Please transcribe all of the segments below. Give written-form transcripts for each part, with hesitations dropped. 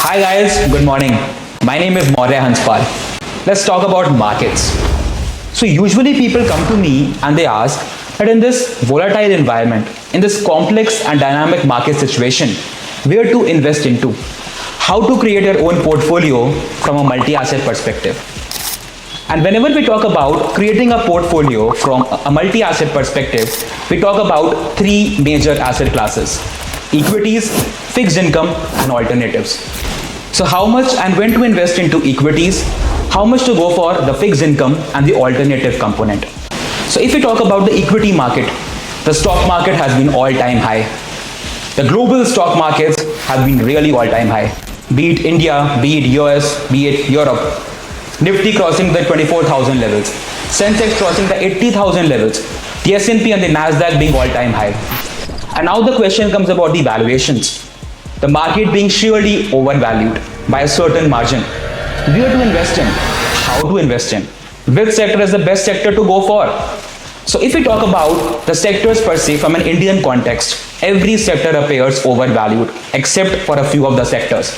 Hi guys, good morning. My name is Maurya Hanspal. Let's talk about markets. So usually people come to me and they ask that in this volatile environment, in this complex and dynamic market situation, where to invest into, how to create your own portfolio from a multi-asset perspective. And whenever we talk about creating a portfolio from a multi-asset perspective, we talk about three major asset classes: equities, fixed income, and alternatives. So how much and when to invest into equities, how much to go for the fixed income and the alternative component. So if we talk about the equity market, the stock market has been all-time high. The global stock markets have been really all-time high. Be it India, be it US, be it Europe. Nifty crossing the 24,000 levels. Sensex crossing the 80,000 levels. The S&P and the Nasdaq being all-time high. And now the question comes about the valuations. The market being surely overvalued by a certain margin. Where to invest in? How to invest in? Which sector is the best sector to go for? So if we talk about the sectors per se from an Indian context, every sector appears overvalued except for a few of the sectors.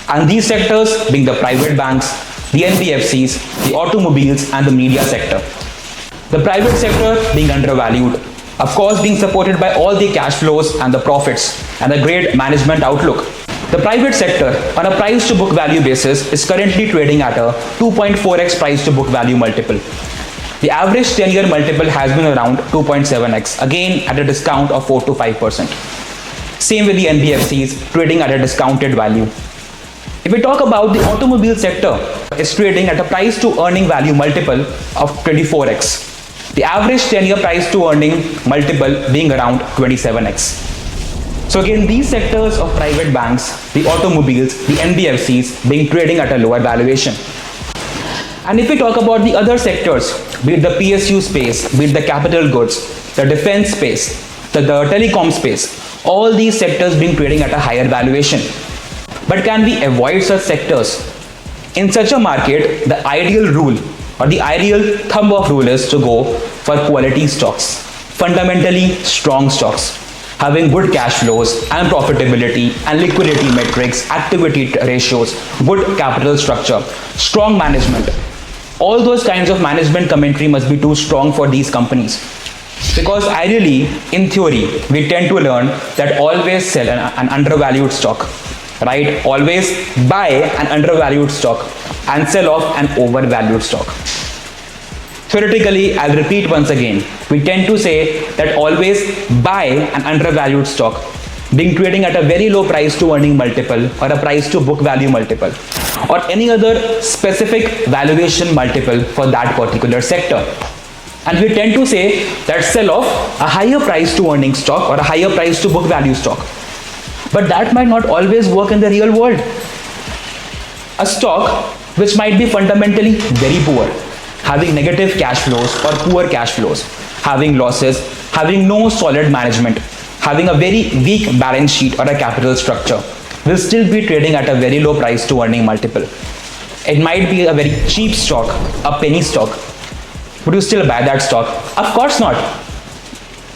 And these sectors being the private banks, the NBFCs, the automobiles and the media sector. The private sector being undervalued, of course being supported by all the cash flows and the profits and the great management outlook. The private sector on a price to book value basis is currently trading at a 2.4x price to book value multiple. The average 10-year multiple has been around 2.7x, again at a discount of 4 to 5%. Same with the NBFCs trading at a discounted value. If we talk about the automobile sector, it's trading at a price to earning value multiple of 24x. The average 10-year price to earning multiple being around 27x. So again, these sectors of private banks, the automobiles, the NBFCs being trading at a lower valuation. And if we talk about the other sectors, be it the PSU space, be it the capital goods, the defense space, the telecom space, all these sectors being trading at a higher valuation. But can we avoid such sectors? In such a market, the ideal rule or the ideal thumb of rule is to go for quality stocks, fundamentally strong stocks, having good cash flows and profitability and liquidity metrics, activity ratios, good capital structure, strong management. All those kinds of management commentary must be too strong for these companies. Because ideally, in theory, we tend to learn that always sell an undervalued stock, right? Always buy an undervalued stock and sell off an overvalued stock. Theoretically, I'll repeat once again, we tend to say that always buy an undervalued stock, being trading at a very low price to earning multiple or a price to book value multiple or any other specific valuation multiple for that particular sector. And we tend to say that sell off a higher price to earning stock or a higher price to book value stock. But that might not always work in the real world. A stock which might be fundamentally very poor, having negative cash flows or poor cash flows, having losses, having no solid management, having a very weak balance sheet or a capital structure, will still be trading at a very low price to earning multiple. It might be a very cheap stock, a penny stock. Would you still buy that stock? Of course not.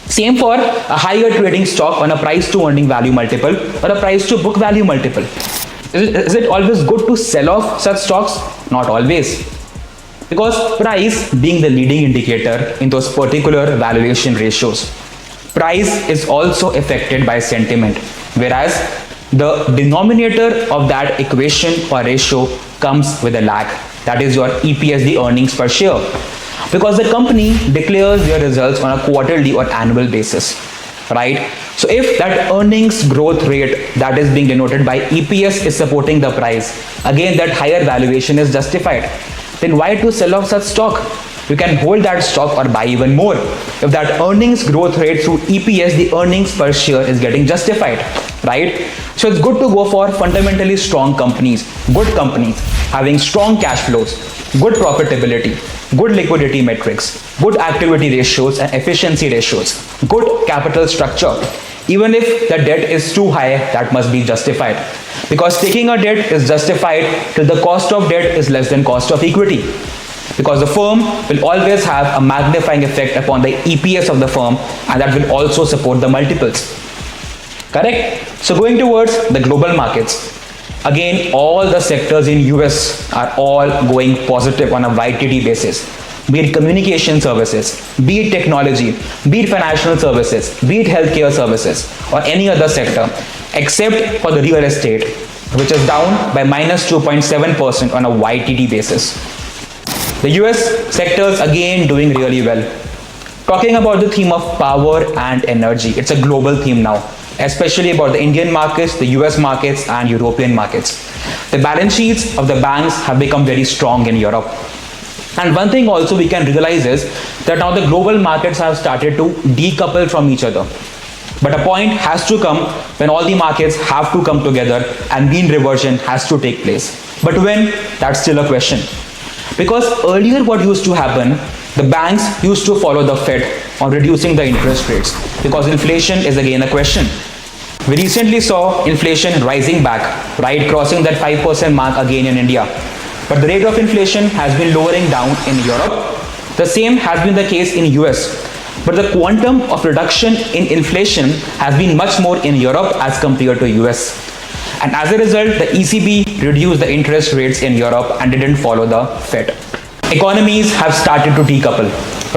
Same for a higher trading stock on a price to earning value multiple or a price to book value multiple. Is it always good to sell off such stocks? Not always. Because price being the leading indicator in those particular valuation ratios. Price is also affected by sentiment, whereas the denominator of that equation or ratio comes with a lag. That is your EPS, the earnings per share. Because the company declares their results on a quarterly or annual basis, right? So if that earnings growth rate that is being denoted by EPS is supporting the price, again that higher valuation is justified. Then why to sell off such stock? You can hold that stock or buy even more. If that earnings growth rate through EPS, the earnings per share is getting justified, right? So it's good to go for fundamentally strong companies, good companies, having strong cash flows, good profitability, good liquidity metrics, good activity ratios and efficiency ratios, good capital structure. Even if the debt is too high, that must be justified. Because taking a debt is justified till the cost of debt is less than cost of equity. Because the firm will always have a magnifying effect upon the EPS of the firm, and that will also support the multiples. Correct? So going towards the global markets, Again, all the sectors in US are all going positive on a YTD basis. Be it communication services, be it technology, be it financial services, be it healthcare services, or any other sector, except for the real estate, which is down by minus 2.7% on a YTD basis. The US sectors again doing really well. Talking about the theme of power and energy, it's a global theme now, especially about the Indian markets, the US markets, and European markets. The balance sheets of the banks have become very strong in Europe. And one thing also we can realize is that now the global markets have started to decouple from each other. But a point has to come when all the markets have to come together and mean reversion has to take place. But when? That's still a question. Because earlier what used to happen, the banks used to follow the Fed on reducing the interest rates because inflation is again a question. We recently saw inflation rising back, right, crossing that 5% mark again in India. But the rate of inflation has been lowering down in Europe. The same has been the case in US. But the quantum of reduction in inflation has been much more in Europe as compared to US. And as a result, the ECB reduced the interest rates in Europe and didn't follow the Fed. Economies have started to decouple,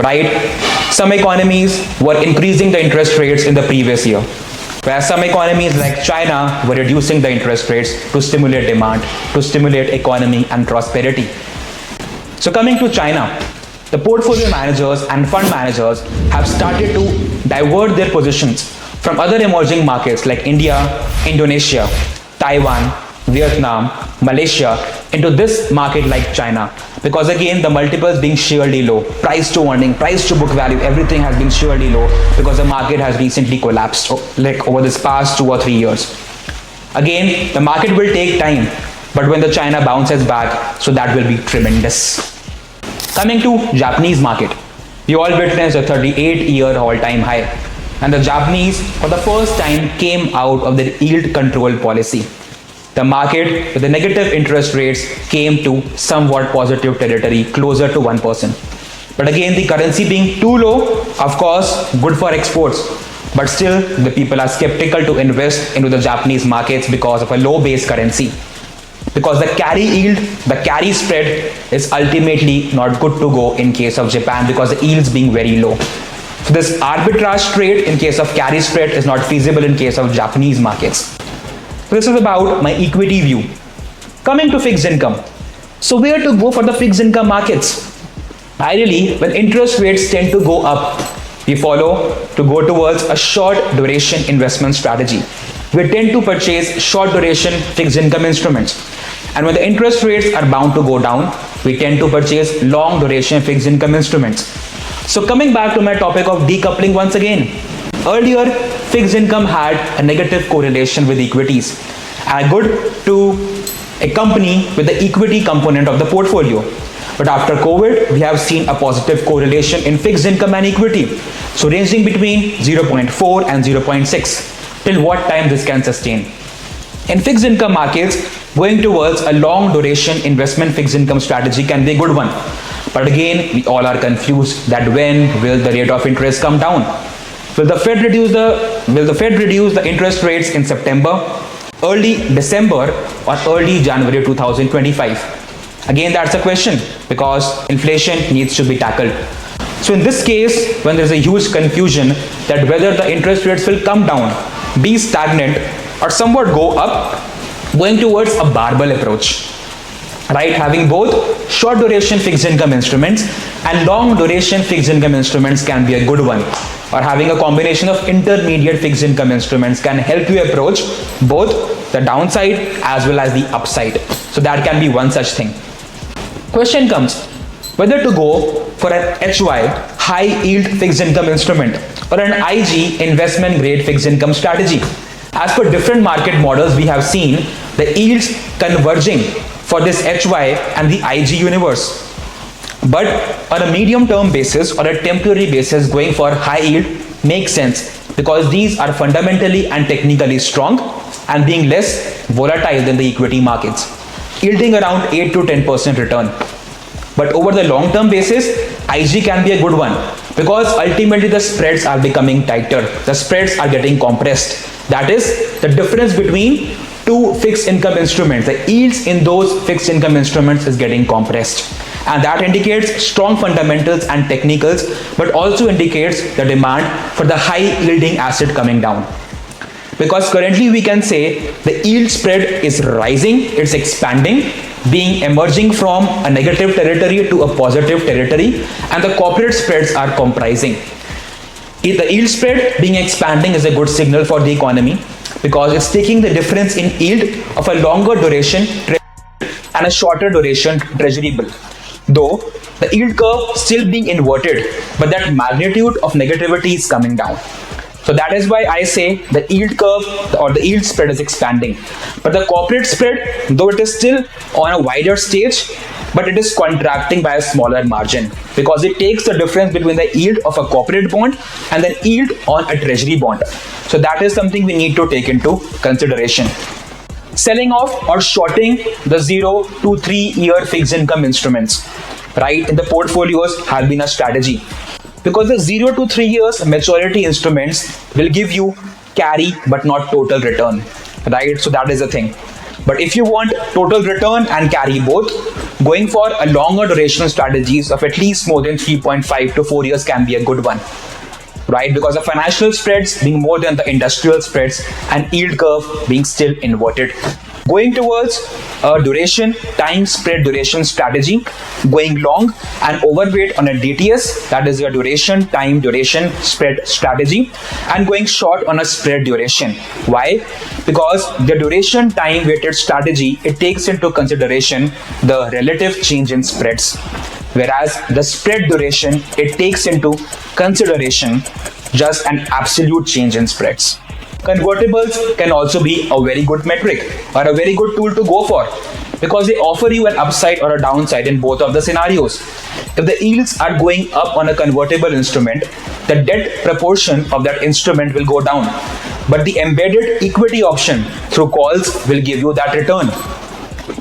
right? Some economies were increasing the interest rates in the previous year, whereas some economies like China were reducing the interest rates to stimulate demand, to stimulate economy and prosperity. So coming to China, the portfolio managers and fund managers have started to divert their positions from other emerging markets like India, Indonesia, Taiwan, Vietnam, Malaysia into this market like China, because again the multiples being sheerly low, price to earning, price to book value, everything has been sheerly low because the market has recently collapsed like over this past 2 or 3 years. Again, the market will take time, but when the China bounces back, so that will be tremendous. Coming to Japanese market, we all witnessed a 38-year all-time high, and the Japanese for the first time came out of their yield control policy. The market with the negative interest rates came to somewhat positive territory, closer to 1%. But again, the currency being too low, of course, good for exports. But still, the people are skeptical to invest into the Japanese markets because of a low base currency. Because the carry yield, the carry spread is ultimately not good to go in case of Japan because the yields being very low. So this arbitrage trade in case of carry spread is not feasible in case of Japanese markets. So this is about my equity view. Coming to fixed income. So where to go for the fixed income markets? Ideally, when interest rates tend to go up, we follow to go towards a short duration investment strategy. We tend to purchase short duration fixed income instruments. And when the interest rates are bound to go down, we tend to purchase long duration fixed income instruments. So coming back to my topic of decoupling once again. Earlier, fixed income had a negative correlation with equities and good to accompany with the equity component of the portfolio. But after COVID, we have seen a positive correlation in fixed income and equity. So ranging between 0.4 and 0.6. Till what time this can sustain? In fixed income markets, going towards a long duration investment fixed income strategy can be a good one. But again, we all are confused that when will the rate of interest come down? Will the Fed reduce the interest rates in September, early December, or early January 2025? Again, that's a question because inflation needs to be tackled. So in this case, when there is a huge confusion that whether the interest rates will come down, be stagnant, or somewhat go up, going towards a barbell approach, right? Having both short duration fixed income instruments and long duration fixed income instruments can be a good one. Or having a combination of intermediate fixed income instruments can help you approach both the downside as well as the upside. So that can be one such thing. Question comes whether to go for an HY high yield fixed income instrument or an IG investment grade fixed income strategy. As per different market models, we have seen the yields converging for this HY and the IG universe. But on a medium term basis or a temporary basis, going for high yield makes sense because these are fundamentally and technically strong and being less volatile than the equity markets, yielding around 8 to 10% return. But over the long term basis, IG can be a good one because ultimately the spreads are becoming tighter. The spreads are getting compressed. That is the difference between two fixed income instruments, the yields in those fixed income instruments is getting compressed. And that indicates strong fundamentals and technicals, but also indicates the demand for the high yielding asset coming down. Because currently we can say the yield spread is rising, it's expanding, being emerging from a negative territory to a positive territory, and the corporate spreads are comprising. The yield spread being expanding is a good signal for the economy because it's taking the difference in yield of a longer duration and a shorter duration treasury bill. Though the yield curve still being inverted, but that magnitude of negativity is coming down. So that is why I say the yield curve or the yield spread is expanding. But the corporate spread, though it is still on a wider stage, but it is contracting by a smaller margin because it takes the difference between the yield of a corporate bond and the yield on a treasury bond. So that is something we need to take into consideration. Selling off or shorting the 0 to 3 year fixed income instruments, right, in the portfolios has been a strategy. Because the 0 to 3 years maturity instruments will give you carry but not total return, right? So that is the thing. But if you want total return and carry both, going for a longer duration strategies of at least more than 3.5 to 4 years can be a good one, right? Because the financial spreads being more than the industrial spreads and yield curve being still inverted. Going towards a duration time spread duration strategy, going long and overweight on a DTS, that is a duration time duration spread strategy, and going short on a spread duration. Why? Because the duration time weighted strategy, it takes into consideration the relative change in spreads, whereas the spread duration, it takes into consideration just an absolute change in spreads. Convertibles can also be a very good metric or a very good tool to go for because they offer you an upside or a downside in both of the scenarios. If the yields are going up on a convertible instrument, the debt proportion of that instrument will go down, but the embedded equity option through calls will give you that return.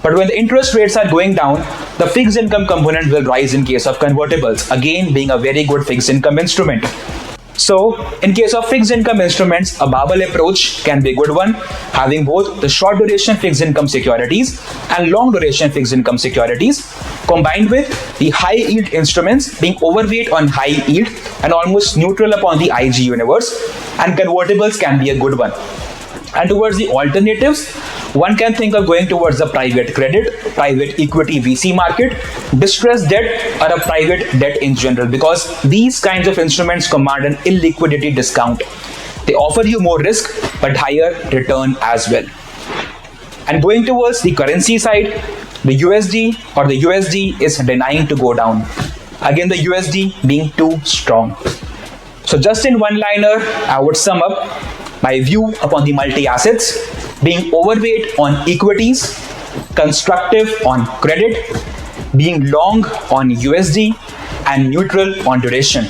But when the interest rates are going down, the fixed income component will rise in case of convertibles, again being a very good fixed income instrument. So, in case of fixed income instruments, a barbell approach can be a good one, having both the short duration fixed income securities and long duration fixed income securities, combined with the high yield instruments being overweight on high yield and almost neutral upon the IG universe, and convertibles can be a good one. And towards the alternatives, one can think of going towards the private credit, private equity VC market, distressed debt, or a private debt in general, because these kinds of instruments command an illiquidity discount. They offer you more risk but higher return as well. And going towards the currency side, the USD or the USD is denying to go down. Again, the USD being too strong. So just in one liner, I would sum up my view upon the multi-assets, being overweight on equities, constructive on credit, being long on USD, and neutral on duration.